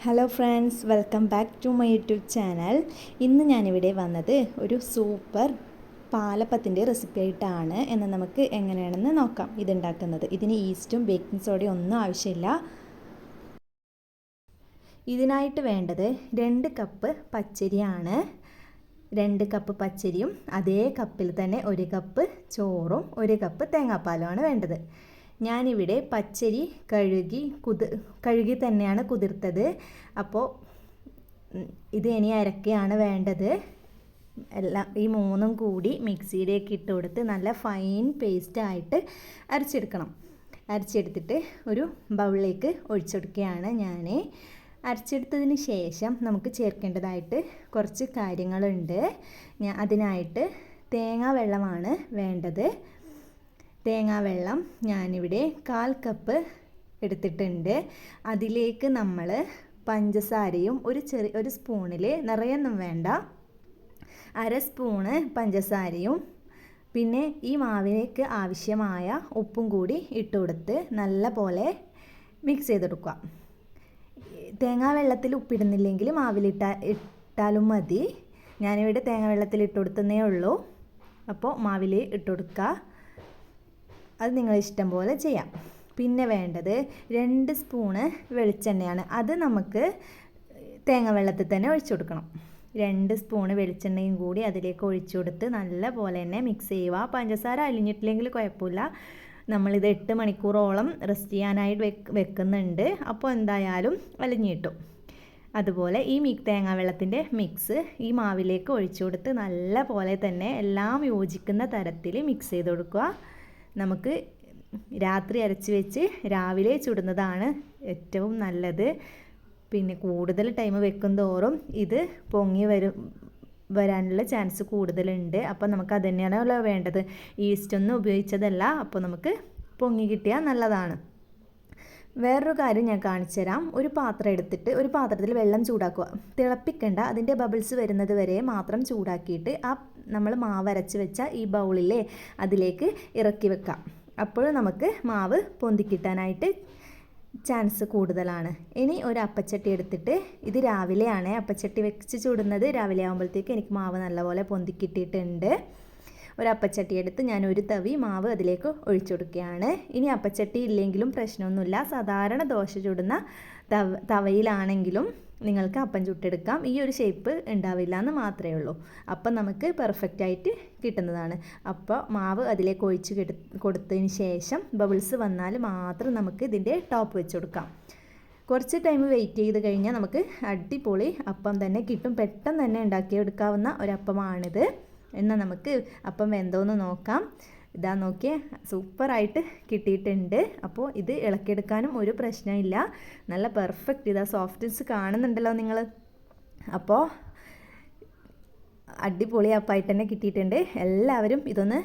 Hello friends, welcome back to my YouTube channel. ഇന്ന് ഞാനിവിടെ വന്നത് ഒരു സൂപ്പർ പാലപ്പത്തിൻ്റെ റെസിപ്പി ആയിട്ടാണ്. എന്ന് നമുക്ക് എങ്ങനെയാണെന്ന് നോക്കാം ഇതുണ്ടാക്കുന്നത്. ഇതിന് ഈസ്റ്റും ബേക്കിംഗ് സോഡയും ഒന്നും ആവശ്യമില്ല. ഇതിനായിട്ട് വേണ്ടത് 2 കപ്പ് പച്ചരിയാണ്. 2 കപ്പ് പച്ചരിയും അതേ കപ്പിൽ തന്നെ 1 കപ്പ് ചോറും 1 കപ്പ് തേങ്ങാപ്പാലുമാണ് വേണ്ടത്. ഞാനിവിടെ പച്ചരി കഴുകി തന്നെയാണ് കുതിർത്തത്. അപ്പോൾ ഇത് ഇനി അരക്കുകയാണ് വേണ്ടത്. എല്ലാം ഈ മൂന്നും കൂടി മിക്സിയിലേക്ക് ഇട്ട് കൊടുത്ത് നല്ല ഫൈൻ പേസ്റ്റായിട്ട് അരച്ചെടുത്തിട്ട് ഒരു ബൗളിലേക്ക് ഒഴിച്ചെടുക്കുകയാണ് ഞാൻ. അരച്ചെടുത്തതിന് ശേഷം നമുക്ക് ചേർക്കേണ്ടതായിട്ട് കുറച്ച് കാര്യങ്ങളുണ്ട്. അതിനായിട്ട് തേങ്ങാ വെള്ളമാണ് വേണ്ടത്. തേങ്ങാവെള്ളം ഞാനിവിടെ 1/4 കപ്പ് എടുത്തിട്ടുണ്ട്. അതിലേക്ക് നമ്മൾ പഞ്ചസാരയും ഒരു സ്പൂണിൽ നിറയൊന്നും വേണ്ട, 1/2 സ്പൂണ് പഞ്ചസാരയും പിന്നെ ഈ മാവിലേക്ക് ആവശ്യമായ ഉപ്പും കൂടി ഇട്ട് കൊടുത്ത് നല്ല പോലെ മിക്സ് ചെയ്തെടുക്കുക. തേങ്ങാ വെള്ളത്തിൽ ഉപ്പിടുന്നില്ലെങ്കിൽ ഇട്ടാലും മതി. ഞാനിവിടെ തേങ്ങാ വെള്ളത്തിൽ ഇട്ട് കൊടുത്തതേ ഉള്ളൂ. അപ്പോൾ മാവിൽ ഇട്ട് കൊടുക്കുക. അത് നിങ്ങൾ ഇഷ്ടം പോലെ ചെയ്യാം. പിന്നെ വേണ്ടത് 2 സ്പൂണ് വെളിച്ചെണ്ണയാണ്. അത് നമുക്ക് തേങ്ങ വെള്ളത്തിൽ തന്നെ ഒഴിച്ചു കൊടുക്കണം. 2 സ്പൂണ് വെളിച്ചെണ്ണയും കൂടി അതിലേക്ക് ഒഴിച്ചു കൊടുത്ത് നല്ല പോലെ തന്നെ മിക്സ് ചെയ്യുക. പഞ്ചസാര അലിഞ്ഞിട്ടില്ലെങ്കിൽ കുഴപ്പമില്ല. നമ്മളിത് 8 മണിക്കൂറോളം റെസ്റ്റ് ചെയ്യാനായിട്ട് വെക്കുന്നുണ്ട്. അപ്പോൾ എന്തായാലും അലിഞ്ഞു കിട്ടും. അതുപോലെ ഈ തേങ്ങാ വെള്ളത്തിൻ്റെ മിക്സ് ഈ മാവിലേക്ക് ഒഴിച്ചു കൊടുത്ത് നല്ല പോലെ തന്നെ എല്ലാം യോജിക്കുന്ന തരത്തിൽ മിക്സ് ചെയ്ത് കൊടുക്കുക. നമുക്ക് രാത്രി അരച്ച് വെച്ച് രാവിലെ ചുടുന്നതാണ് ഏറ്റവും നല്ലത്. പിന്നെ കൂടുതൽ ടൈം വെക്കും തോറും ഇത് പൊങ്ങി വരാനുള്ള ചാൻസ് കൂടുതലുണ്ട്. അപ്പോൾ നമുക്ക് അത് തന്നെയാണല്ലോ വേണ്ടത്. ഈസ്റ്റൊന്നും ഉപയോഗിച്ചതല്ല. അപ്പോൾ നമുക്ക് പൊങ്ങി കിട്ടിയാൽ നല്ലതാണ്. വേറൊരു കാര്യം ഞാൻ കാണിച്ചു തരാം. ഒരു പാത്രം എടുത്തിട്ട് ഒരു പാത്രത്തിൽ വെള്ളം ചൂടാക്കുക. തിളപ്പിക്കണ്ട, അതിൻ്റെ ബബിൾസ് വരുന്നത് വരെ മാത്രം ചൂടാക്കിയിട്ട് നമ്മൾ മാവ് അരച്ച് വെച്ച ഈ ബൗളിലെ അതിലേക്ക് ഇറക്കി വെക്കാം. അപ്പോൾ നമുക്ക് മാവ് പൊന്തിക്കിട്ടാനായിട്ട് ചാൻസ് കൂടുതലാണ്. ഇനി ഒരു അപ്പച്ചട്ടി എടുത്തിട്ട്, ഇത് രാവിലെയാണ് അപ്പച്ചട്ടി വെച്ച് ചൂടുന്നത്. രാവിലെ ആകുമ്പോഴത്തേക്ക് എനിക്ക് മാവ് നല്ലപോലെ പൊന്തിക്കിട്ടിട്ടുണ്ട്. ഒരു അപ്പച്ചട്ടി എടുത്ത് ഞാൻ ഒരു തവി മാവ് അതിലേക്ക് ഒഴിച്ചു കൊടുക്കുകയാണ്. ഇനി അപ്പച്ചട്ടി ഇല്ലെങ്കിലും പ്രശ്നമൊന്നുമില്ല. സാധാരണ ദോശ ചുടുന്ന തവയിലാണെങ്കിലും നിങ്ങൾക്ക് അപ്പം ചുട്ടെടുക്കാം. ഈ ഒരു ഷേപ്പ് ഉണ്ടാവില്ല എന്ന് മാത്രമേ ഉള്ളൂ. അപ്പം നമുക്ക് പെർഫെക്റ്റായിട്ട് കിട്ടുന്നതാണ്. അപ്പോൾ മാവ് അതിലേക്ക് ഒഴിച്ച് കൊടുത്തതിന് ശേഷം ബബിൾസ് വന്നാൽ മാത്രം നമുക്ക് ഇതിൻ്റെ ടോപ്പ് വെച്ച് കൊടുക്കാം. കുറച്ച് ടൈം വെയിറ്റ് ചെയ്ത് കഴിഞ്ഞാൽ നമുക്ക് അടിപൊളി അപ്പം തന്നെ കിട്ടും. പെട്ടെന്ന് തന്നെ ഉണ്ടാക്കിയെടുക്കാവുന്ന ഒരപ്പമാണിത്. എന്നാൽ നമുക്ക് അപ്പം വെന്തോന്ന് നോക്കാം. ഇതാ നോക്കിയേ, സൂപ്പറായിട്ട് കിട്ടിയിട്ടുണ്ട്. അപ്പോൾ ഇത് ഇളക്കിയെടുക്കാനും ഒരു പ്രശ്നമില്ല. നല്ല പെർഫെക്റ്റ്, ഇതാ സോഫ്റ്റ്നെസ് കാണുന്നുണ്ടല്ലോ നിങ്ങൾ. അപ്പോൾ അടിപൊളി അപ്പമായിട്ട് തന്നെ കിട്ടിയിട്ടുണ്ട്. എല്ലാവരും ഇതൊന്ന്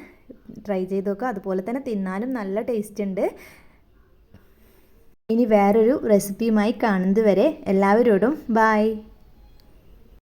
ട്രൈ ചെയ്ത് നോക്കുക. അതുപോലെ തന്നെ തിന്നാനും നല്ല ടേസ്റ്റ് ഉണ്ട്. ഇനി വേറൊരു റെസിപ്പിയുമായി കാണുന്നത് വരെ എല്ലാവരോടും ബായ്.